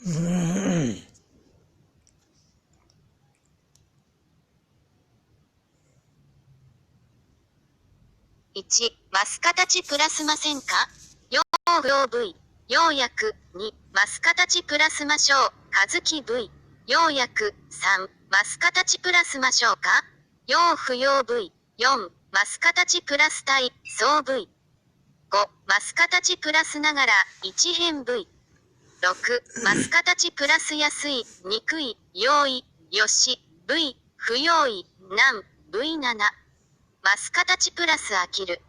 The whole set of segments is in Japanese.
1、マス形プラスませんか？よう V。ようやく。2、マス形プラスましょう。かずき V。ようやく。3、マス形プラスましょうか？よう不要 V。4、マス形プラス体、そう V。5、マス形プラスながら、一変 V。6、マス形プラス安い、憎い、用意、よし、V、不用意、難、V7。マス形プラス飽きる。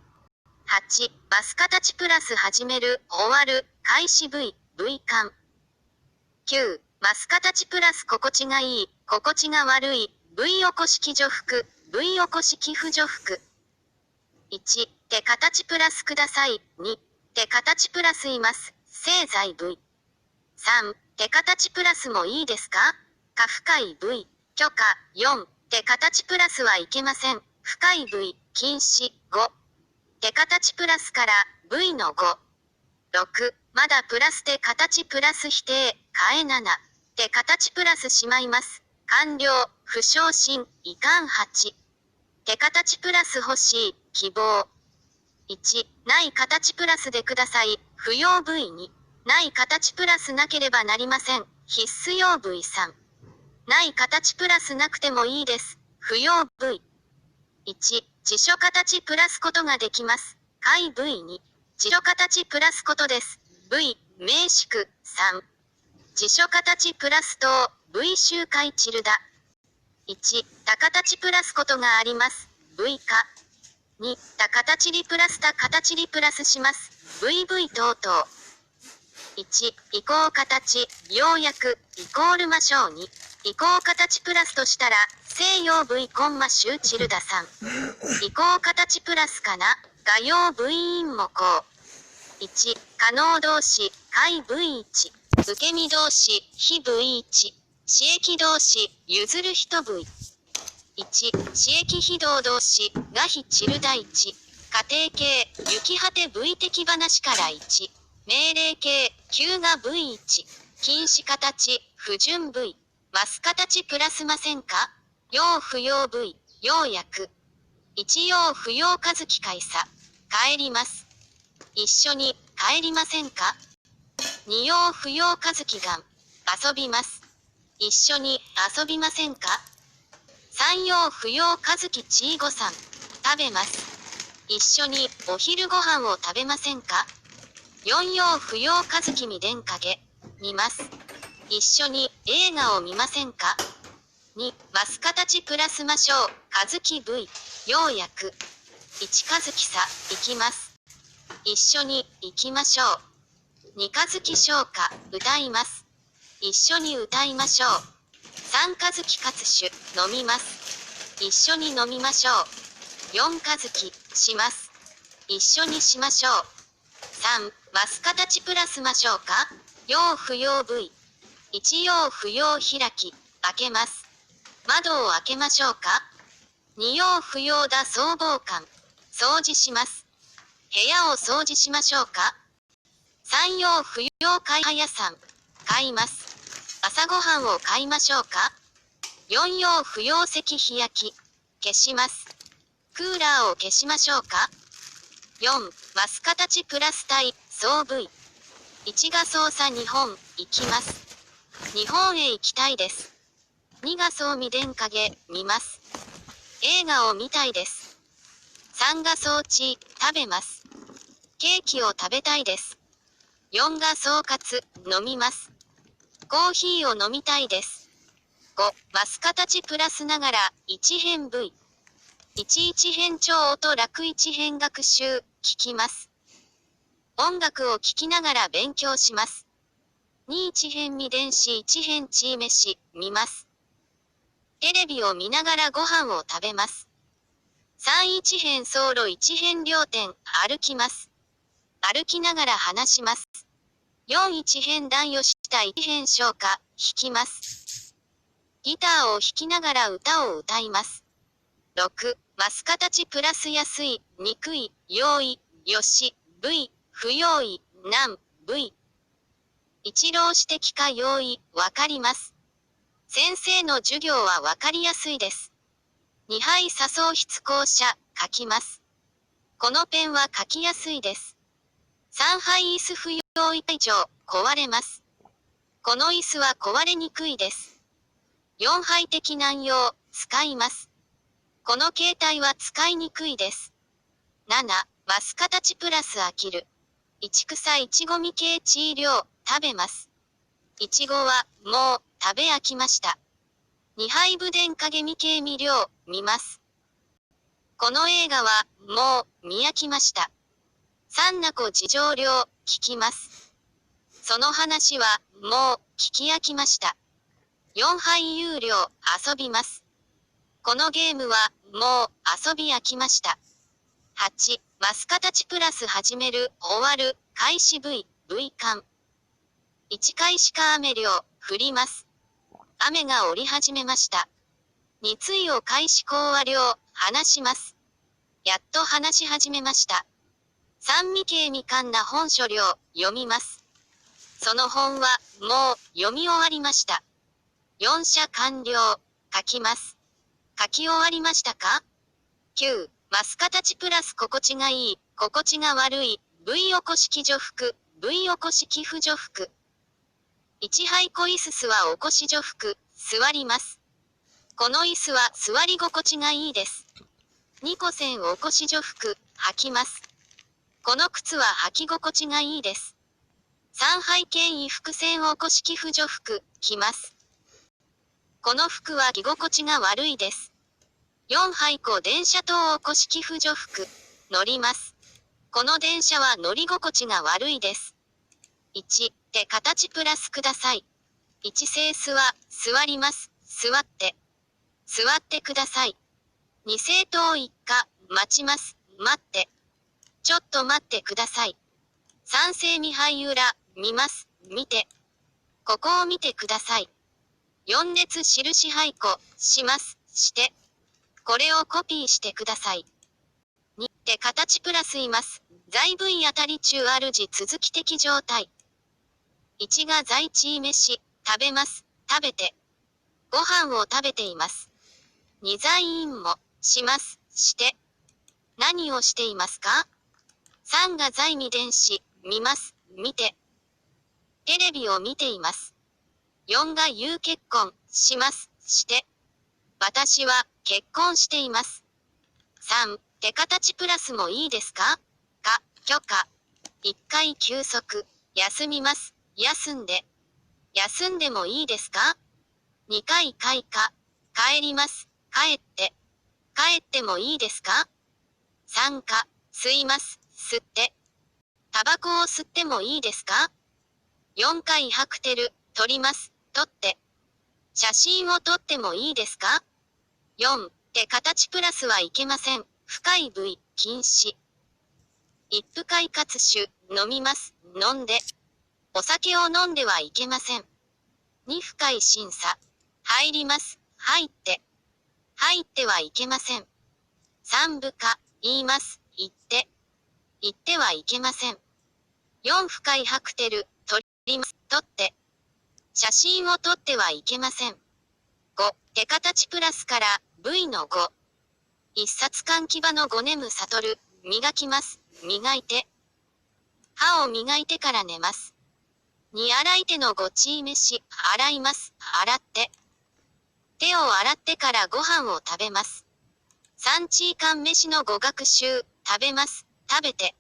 8、マス形プラス始める、終わる、開始 V、V 間。9、マス形プラス心地がいい、心地が悪い、V 起こし騎除服、V 起こし寄付除服。1、手形プラスください。2、手形プラスいます。製剤 V。3、手形プラスもいいですか？か深い V。許可。4、手形プラスはいけません。深い V。禁止。5、手形プラスから V の5。6、まだプラス手形プラス否定。変え7。手形プラスしまいます。完了。不昇進。いかん8。手形プラス欲しい。希望。1、ない形プラスでください。不要 V2。ない形プラスなければなりません。必須用 V3。ない形プラスなくてもいいです。不要 V。1、辞書形プラスことができます。解 V2。辞書形プラスことです。V、名宿。3、辞書形プラス等、V 周回チルダ。1、他形プラスことがあります。V 化。2、他形リプラス他形リプラスします。VV 等々。1、移行形、ようやく、イコール魔性2、移行形プラスとしたら、西洋 V コンマシューチルダ3。移行形プラスかな、画用 V インもこう。1、可能動詞、解 V1。受け身動詞、非 V1。刺激動詞、譲る人 V。1、刺激非動動詞、が非チルダ1。家庭形、雪果て V 的話から1。命令形、9が V1。禁止形、不純 V。マス形プラスませんか？用不要 V。要約。一用不要和樹会さ。帰ります。一緒に、帰りませんか？二用不要和樹がん。遊びます。一緒に、遊びませんか？三用不要和樹ちーごさん。食べます。一緒に、お昼ご飯を食べませんか？四用不要和樹みでんかげ。見ます。一緒に、映画を見ませんか？2、マス形プラスましょう。和樹 V。ようやく。1和樹さ、行きます。一緒に、行きましょう。2和樹唱歌、歌います。一緒に歌いましょう。3和樹活酒、飲みます。一緒に飲みましょう。4和樹、します。一緒にしましょう。3、マス形プラスましょうか？用不要 V。一用不要開き、開けます。窓を開けましょうか？二用不要だ僧帽館、掃除します。部屋を掃除しましょうか？三用不要買い屋さん、買います。朝ごはんを買いましょうか？四用不要石日焼き、消します。クーラーを消しましょうか？4、マス形プラス体、総 V。1が操作日本、行きます。日本へ行きたいです。2がそうみでんかげ、見ます。映画を見たいです。3が装置、食べます。ケーキを食べたいです。4が総括、飲みます。コーヒーを飲みたいです。5、マス形プラスながら、1変 V。11変調音楽1変学習、聞きます。音楽を聴きながら勉強します。21変未電子1変チー飯、見ます。テレビを見ながらご飯を食べます。31変走路1変両店、歩きます。歩きながら話します。41変男よした1変唱歌、弾きます。ギターを弾きながら歌を歌います。6、マス形プラス安い、憎い、用意、よし、V、不用意、難、V。一浪指摘か用意、わかります。先生の授業はわかりやすいです。2杯砂糖筆校舎、書きます。このペンは書きやすいです。3杯椅子不要以上、壊れます。この椅子は壊れにくいです。4杯的難用、使います。この携帯は使いにくいです。7、マス形プラス飽きる。1草いちごみ系治療、食べます。いちごは、もう、食べ飽きました。2杯ぶでん影み系味料、見ます。この映画は、もう、見飽きました。3なこ事情料、聞きます。その話は、もう、聞き飽きました。4杯有料、遊びます。このゲームは、もう、遊び飽きました。8、マス形プラス始める、終わる、開始 V 間。1開始か雨量、降ります。雨が降り始めました。2対を開始講話量、話します。やっと話し始めました。3未経未完な本書量、読みます。その本は、もう、読み終わりました。4社完了、書きます。書き終わりましたか？ 9、マス形プラス心地がいい、心地が悪い、V 起こし寄助服、V 起こし寄付助服。1杯小椅子は起こし助服、座ります。この椅子は座り心地がいいです。2個線起こし助服、履きます。この靴は履き心地がいいです。3杯兼衣服線起こし寄付助服、着ます。この服は着心地が悪いです。4杯小電車等起こし寄付助服、乗ります。この電車は乗り心地が悪いです。1、手形プラスください。1整数は、座ります、座って。座ってください。2整等一下、待ちます、待って。ちょっと待ってください。3整未杯裏、見ます、見て。ここを見てください。4列印配子、します、して。これをコピーしてください。2、手形プラスいます。在 V あたり中主続き的状態。1が在地飯、食べます、食べて。ご飯を食べています。2在院も、します、して。何をしていますか？ 3 が在未電子、見ます、見て。テレビを見ています。4が言う結婚、します、して。私は、結婚しています。3、手形プラスもいいですか？許可。1回休息、休みます、休んで。休んでもいいですか？ 2 回開花、帰ります、帰って。帰ってもいいですか？ 3 か、吸います、吸って。タバコを吸ってもいいですか？ 4 回ハクテル、撮ります、撮って。写真を撮ってもいいですか？ 4、手形プラスはいけません。深い部位、禁止。一夫快活酒、飲みます、飲んで。お酒を飲んではいけません。2深い審査。入ります、入って。入ってはいけません。3部下、言います、言って。言ってはいけません。4深いハクテル、撮ります、撮って。写真を撮ってはいけません。5、手形プラスから、V の5。一冊換気場の5眠悟る、磨きます、磨いて。歯を磨いてから寝ます。2洗い手の5チー飯、洗います、洗って。手を洗ってからご飯を食べます。3チーカン飯の5学習、食べます、食べて。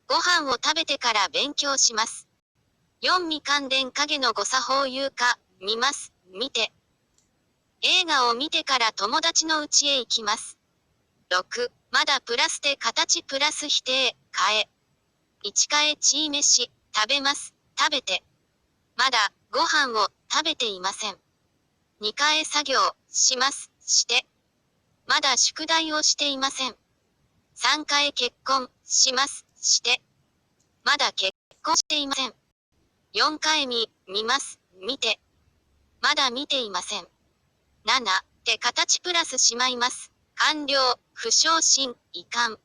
ご飯を食べてから勉強します。4未関連影の5作法有価、見ます、見て。映画を見てから友達の家へ行きます。6、まだプラスで形プラス否定、変え。1変えチー飯、食べます、食べて。まだ、ご飯を、食べていません。2変え作業、します、して。まだ宿題をしていません。3変え結婚、します、して。まだ結婚していません。4変え見ます、見て。まだ見ていません。7、手形プラスしまいます。完了、不昇進、遺憾。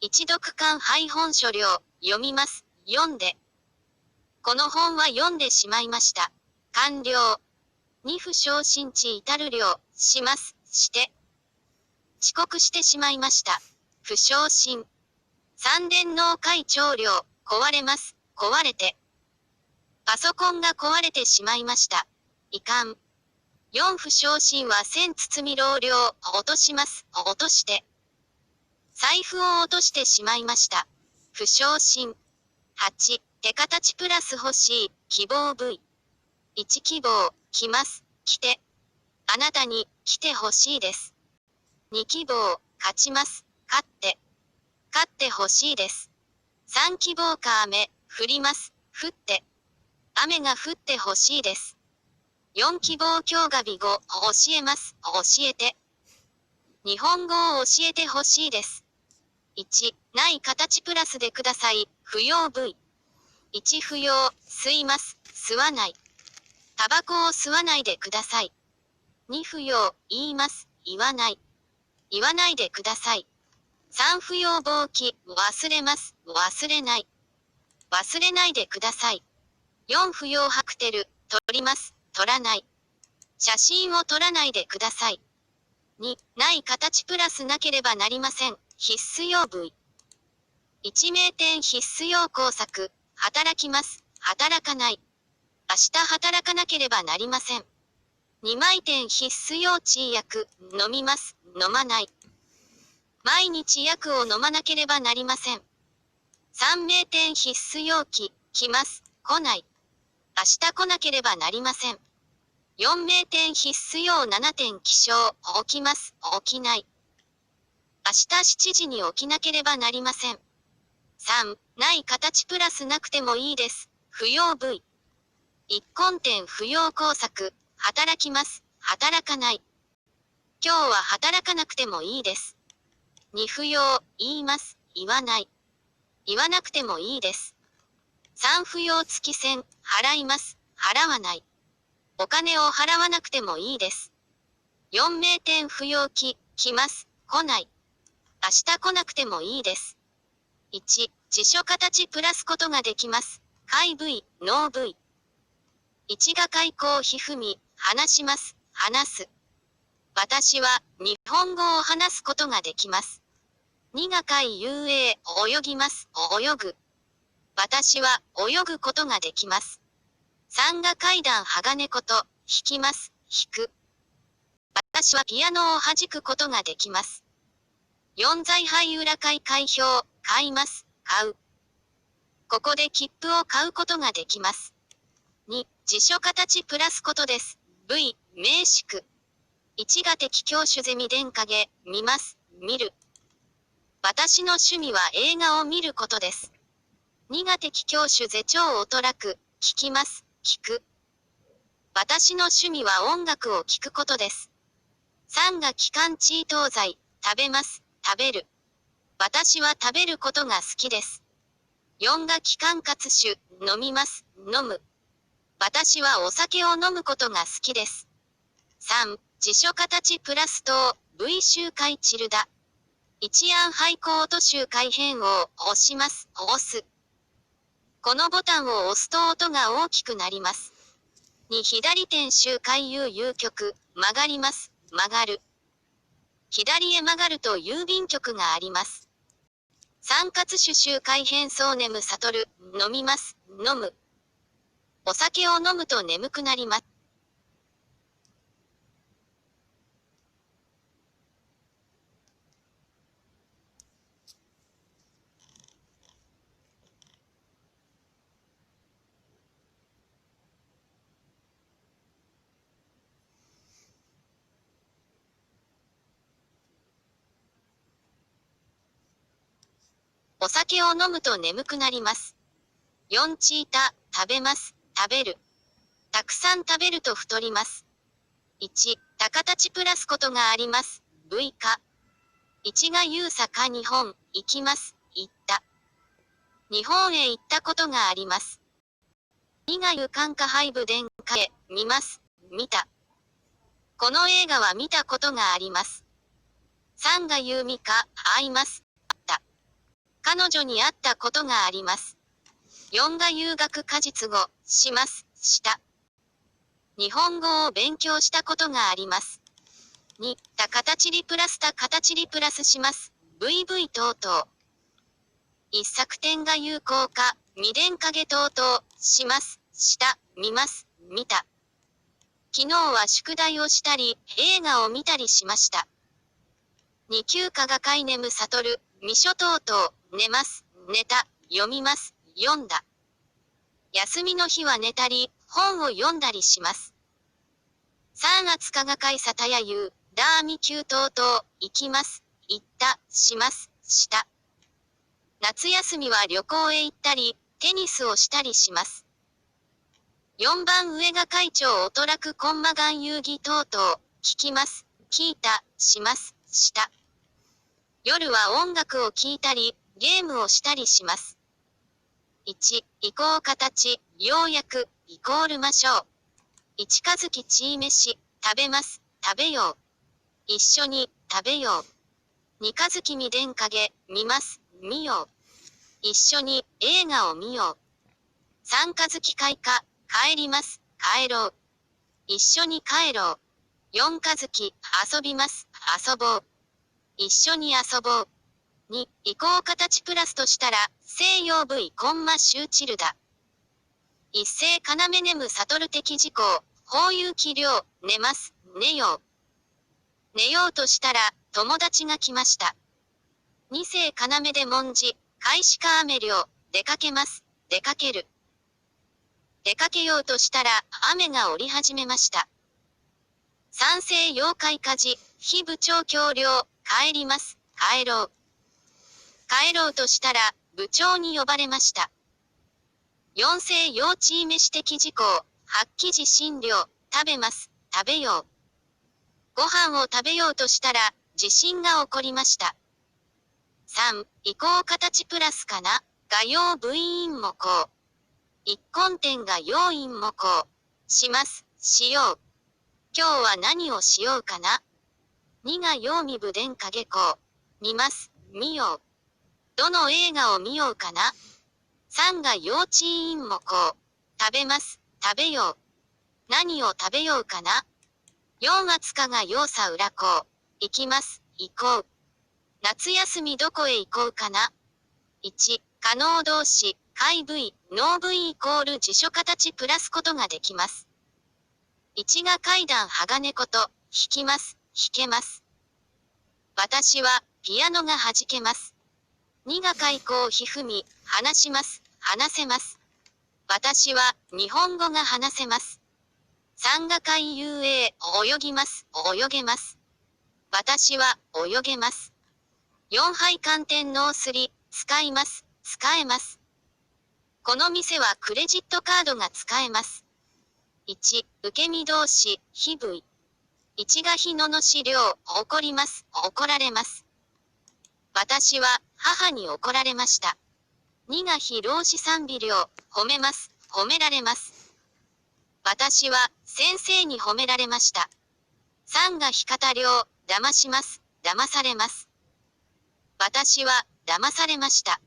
一読間配本書量、読みます、読んで。この本は読んでしまいました。完了。2不昇進地至る了、します、して。遅刻してしまいました。不昇進。3電脳会長了、壊れます、壊れて。パソコンが壊れてしまいました。いかん。4不昇進は線包み漏了、落とします、落として。財布を落としてしまいました。不昇進。8、手形プラス欲しい、希望 V。1希望、来ます、来て。あなたに、来て欲しいです。2希望、勝ちます、勝って。勝って欲しいです。3希望か雨、降ります、降って。雨が降って欲しいです。4希望今日が美語、教えます、教えて。日本語を教えて欲しいです。1、ない形プラスでください、不要 V。1不要、吸います、吸わない。タバコを吸わないでください。2不要、言います、言わない。言わないでください。3不要忘記、忘れます、忘れない。忘れないでください。4不要ハクテル、撮ります、撮らない。写真を撮らないでください。2、ない形プラスなければなりません、必須要 V。1名点必須要工作、働きます、働かない。明日働かなければなりません。2枚点必須要治薬、飲みます、飲まない。毎日薬を飲まなければなりません。3名点必須要期、来ます、来ない。明日来なければなりません。4名点必須要7点起床、起きます、起きない。明日7時に起きなければなりません。3、ない形プラスなくてもいいです。不要 V。一根点不要工作、働きます、働かない。今日は働かなくてもいいです。2不要、言います、言わない。言わなくてもいいです。3不要月線、払います、払わない。お金を払わなくてもいいです。4名点不要期、来ます、来ない。明日来なくてもいいです。1、辞書形プラスことができます。解 V、ノー V。1が開口ひふみ、話します、話す。私は日本語を話すことができます。2が海遊泳、泳ぎます、泳ぐ。私は泳ぐことができます。3が階段鋼こと、弾きます、弾く。私はピアノを弾くことができます。4在廃裏買開票、買います、買う。ここで切符を買うことができます。2、辞書形プラスことです。V、名詞句。1が適教種ゼミ電影、見ます、見る。私の趣味は映画を見ることです。2が適教種ゼ超音楽、聞きます、聞く。私の趣味は音楽を聞くことです。3が気管地位東西、食べます、食べる。私は食べることが好きです。4が気管活酒、飲みます、飲む。私はお酒を飲むことが好きです。3、辞書形プラス等、V 周回チルダ。一案廃校音周回変を押します、押す。このボタンを押すと音が大きくなります。2、左転周回郵局、曲がります、曲がる。左へ曲がると郵便局があります。3、活種周回変装眠悟る、飲みます、飲む。お酒を飲むと眠くなります。お酒を飲むと眠くなります。4、チータ、食べます、食べる。たくさん食べると太ります。1、高立プラスことがあります。V か。1が言うさか日本、行きます、行った。日本へ行ったことがあります。2が言う感化廃部殿下へ、見ます、見た。この映画は見たことがあります。3が言うみか、会います、会った。彼女に会ったことがあります。4が有学果実語、します、した。日本語を勉強したことがあります。2、た形りプラスた形りプラスします、VV 等々。一作点が有効か、未電影等々、します、した、見ます、見た。昨日は宿題をしたり、映画を見たりしました。2級科がかいねむ悟る、未書等々、寝ます、寝た、読みます、読んだ。休みの日は寝たり、本を読んだりします。3月科がかいさたやゆう、ダーミ級等々、行きます、行った、します、した。夏休みは旅行へ行ったり、テニスをしたりします。4番上が会長おとらくコンマガン遊戯等々、聞きます、聞いた、します、した。夜は音楽を聴いたり、ゲームをしたりします。1、移行形、ようやく、イコールましょう。1かずきちいめし、食べます、食べよう。一緒に、食べよう。2かずきみでんかげ、見ます、見よう。一緒に、映画を見よう。3かずき開花、帰ります、帰ろう。一緒に帰ろう。4かずき、遊びます、遊ぼう。一緒に遊ぼう。2、移行形プラスとしたら、西洋 V コンマシューチルだ。一世かなめねむ悟る的事項、法有器量、寝ます、寝よう。寝ようとしたら、友達が来ました。二世かなめで文字、開始か雨量、出かけます、出かける。出かけようとしたら、雨が降り始めました。三世妖怪火事、非部長橋梁、帰ります、帰ろう。帰ろうとしたら、部長に呼ばれました。四世幼稚飯的事項、発揮地診療、食べます、食べよう。ご飯を食べようとしたら、地震が起こりました。3、移行形プラスかな、が要部員もこう。一根点が要因もこう。します、しよう。今日は何をしようかな。2が要見部電影こう。見ます、見よう。どの映画を見ようかな。3が幼稚園もこう。食べます、食べよう。何を食べようかな。4はつかが要さ裏こう。行きます、行こう。夏休みどこへ行こうかな。1、可能動詞、解 V、ノー V イコール辞書形プラスことができます。1が階段鋼こと、弾きます、弾けます。私は、ピアノが弾けます。2が開口ひふみ、話します、話せます。私は、日本語が話せます。3が海遊泳、泳ぎます、泳げます。私は、泳げます。4杯寒天ノースリ、使います、使えます。この店はクレジットカードが使えます。1、受け身動詞、非 V。1が非のの資料、怒ります、怒られます。私は、母に怒られました。2が非老子賛美料、褒めます、褒められます。私は、先生に褒められました。3が非方料、騙します、騙されます。私は、騙されました。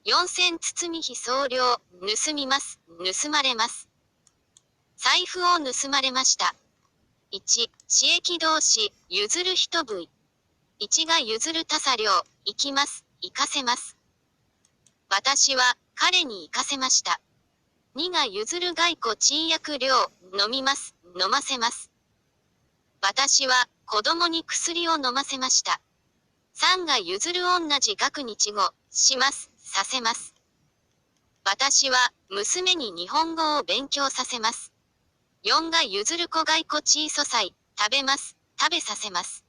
4銭包み非総量、盗みます、盗まれます。財布を盗まれました。1、刺激動詞、譲る人 V。1が譲る他作料、行きます、行かせます。私は、彼に行かせました。2が譲る外庫賃薬料、飲みます、飲ませます。私は、子供に薬を飲ませました。3が譲る同じ学日語、します、させます。私は、娘に日本語を勉強させます。4が譲る子外庫チー素菜、食べます、食べさせます。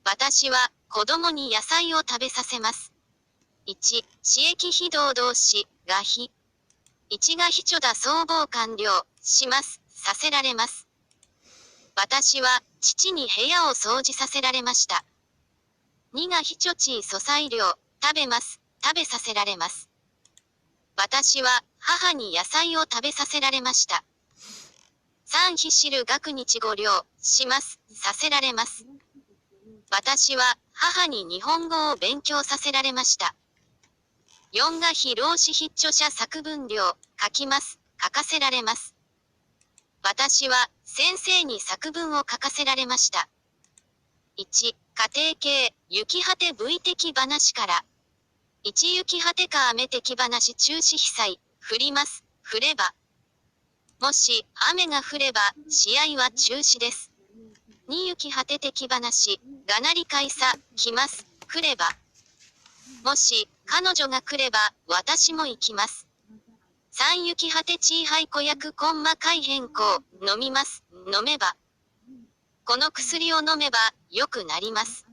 私は、子供に野菜を食べさせます。1、刺激非動動詞、が非。1が非著だ総合完了、します、させられます。私は、父に部屋を掃除させられました。2が非著地素菜料、食べます、食べさせられます。私は、母に野菜を食べさせられました。3非知る学日語料、します、させられます。私は、母に日本語を勉強させられました。4が非労使必著者作文量、書きます。書かせられます。私は、先生に作文を書かせられました。1、家庭系、雪果て V 的話から。1雪果てか雨的話中止被災、降ります。降れば。もし、雨が降れば、試合は中止です。2雪果て的話、がなり開催、来ます。来れば。もし、彼女が来れば、私も行きます。3雪果てチーハイ子役コンマ改変更、飲みます。飲めば。この薬を飲めば、良くなります。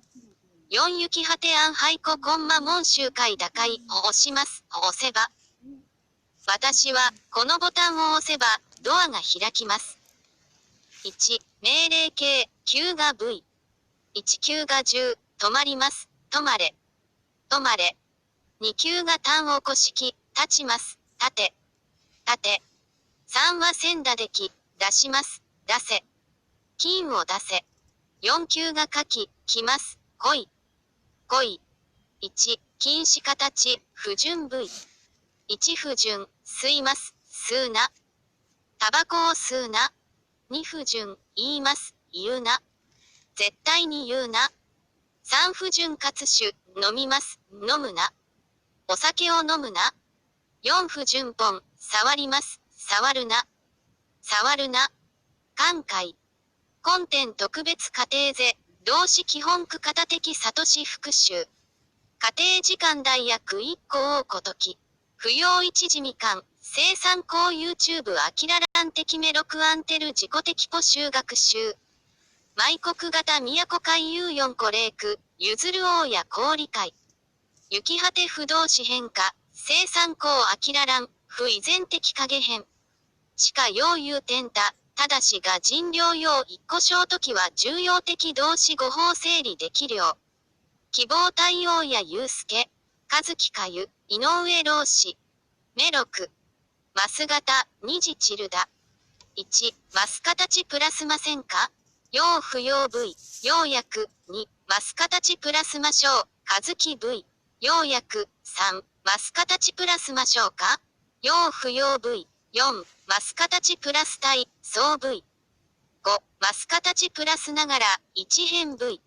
4雪果てアンハイココンマ門集会打開を押します。押せば。私は、このボタンを押せば、ドアが開きます。1、命令形、9が V。1、9が10、止まります。止まれ。止まれ。2、9が単起こ式、立ちます。立て。立て。3は線打でき、出します。出せ。金を出せ。4、9が書き、来ます。来い。来い。1、禁止形、不純 V。1不純、吸います。吸うな。タバコを吸うな。2不純、言います。言うな。絶対に言うな。3不純活酒、飲みます。飲むな。お酒を飲むな。4不純本、触ります。触るな。触るな。寛解。根点特別家庭税、動詞基本句型的里子復習。家庭時間大約1個をことき。不要一時未完、生産校 YouTube アキララン的メロクアンテル自己的補修学習。毎国型都海遊4個霊区、譲る王や氷会。雪果て不動詞変化、生産校アキララン、不依然的影変。しか要有点た、ただしが人量用一個小時は重要的動詞語法整理でき量。希望対応やゆうすけ、和樹かゆ、井上老子。メロク。マス型、二次チルダ。1、マス形プラスませんか？要不要 V、要約。2、マス形プラスましょう、和樹 V。要約。3、マス形プラスましょうか？要不要 V。4、マス形プラス対、総 V。5、マス形プラスながら、一変 V。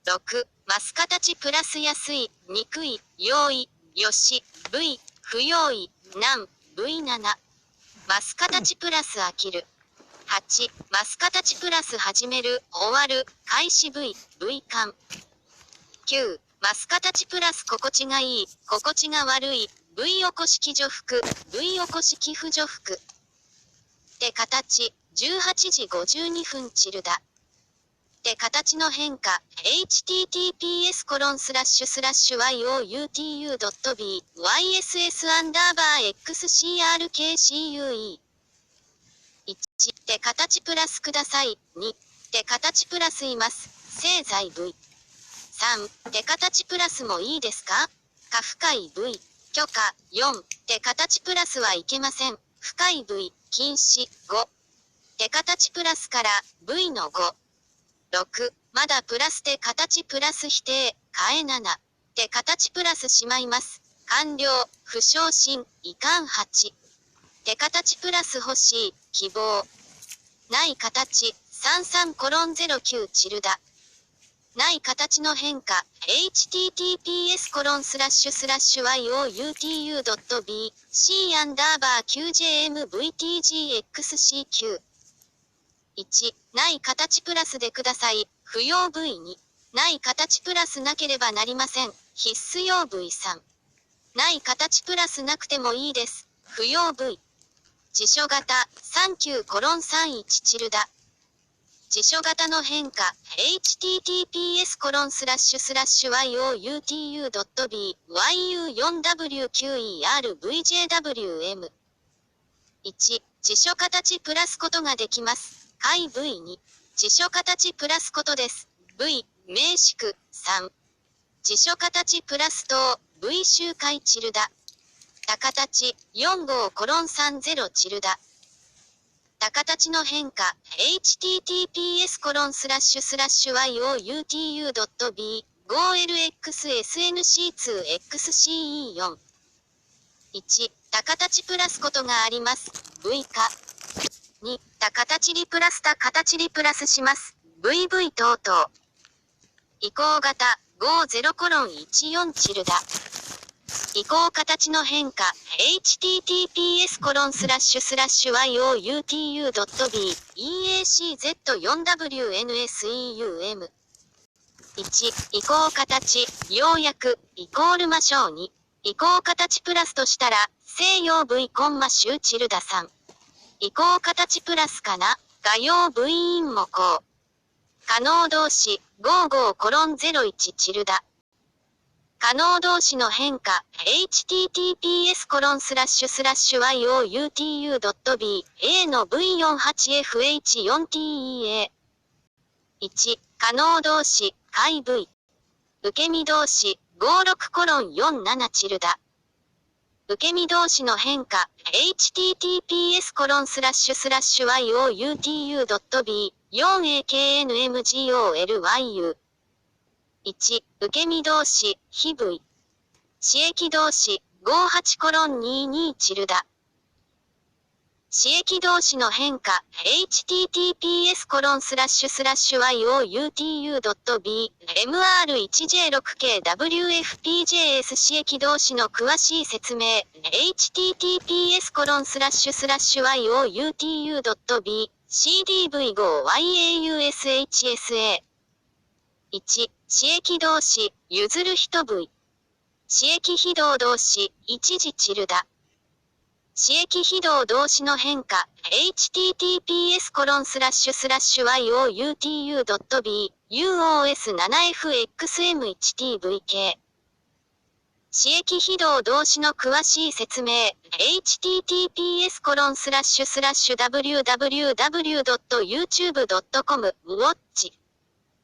6、マス形プラス安い、憎い、用意、よし、V、不用意、難、V7。マス形プラス飽きる。8、マス形プラス始める、終わる、開始 V、V 間。9、マス形プラス心地がいい、心地が悪い、V 起こし記除服、V 起こし寄付除服。で形、18時52分チルダ。で形の変化、https://youtu.b、yss_xcrkcue。1、で形プラスください。2、で形プラスいます。製剤 V。3、で形プラスもいいですか？か深い V。許可。4、で形プラスはいけません。深い V。禁止。5、で形プラスから V の5。6、まだプラスで形プラス否定、変え7。で形プラスしまいます。完了、不昇進、いかん8。で形プラス欲しい、希望。ない形、33:09チルダ。ない形の変化、https://youtu.b、c_9jmvtgxcq。1、ない形プラスでください。不要 V2。ない形プラスなければなりません。必須要 V3。ない形プラスなくてもいいです。不要 V。辞書型、39:31チルダ。辞書型の変化、https://youtu.b、yu4w9ervjwm。1、辞書形プラスことができます。解 V2、辞書形プラスことです。V、名詞句、3、辞書形プラス等、V 周回チルダ。た形、45:30チルダ。た形の変化、https://youtu.b、5lxsnc2xce4。1、た形プラスことがあります。V か。2、た形リプラスた形リプラスします。VV 等々。移行型、50:14チルダ。移行形の変化、https://youtu.b、eacz4wnseum。1、移行形、要約、イコール魔性2、移行形プラスとしたら、西洋 V コンマ集チルダ3。移行形プラスかな、画用 V インもこう。可能動詞、55:01チルダ。可能動詞の変化、https://youtu.b、a の v48fh4tea。1、可能動詞、解 V。受け身動詞、56:47チルダ。受け身動詞の変化、https://youtu.b、4aknmgolyu。1、受け身動詞、非 V。刺激動詞、58:22チルダ。刺激動詞の変化、https://youtu.b、mr1j6kwfpjs 刺激動詞の詳しい説明、https://youtu.b、cdv5yaushsa。1、刺激動詞、譲る人 V。刺激非動動詞、一時チルダ。刺激非動動詞の変化、https://youtu.b、uos7fxm1tvk。刺激非動動詞の詳しい説明、https://www.youtube.com、watch。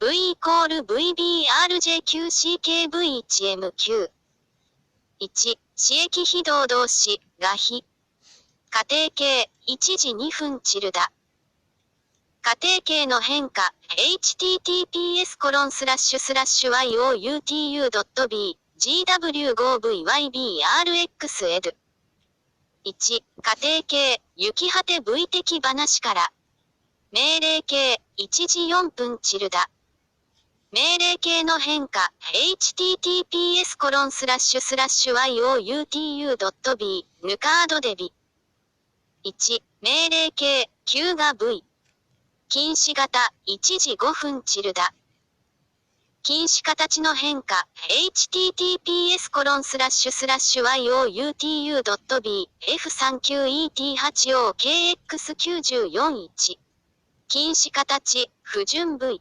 V イコール VBRJQCKV1MQ。1、刺激非動動詞、が非。仮定形、1時2分チルダ。仮定形の変化、https://youtu.b、gw5vybrxed。1、仮定形、雪果て V 的話から。命令形、1時4分チルダ。命令形の変化、https://youtu.b、ぬかーどでび。1、命令形、Q が V。禁止型、1時5分チルダ。禁止形の変化、https://youtu.b、f39et8okx941。禁止形、不純 V。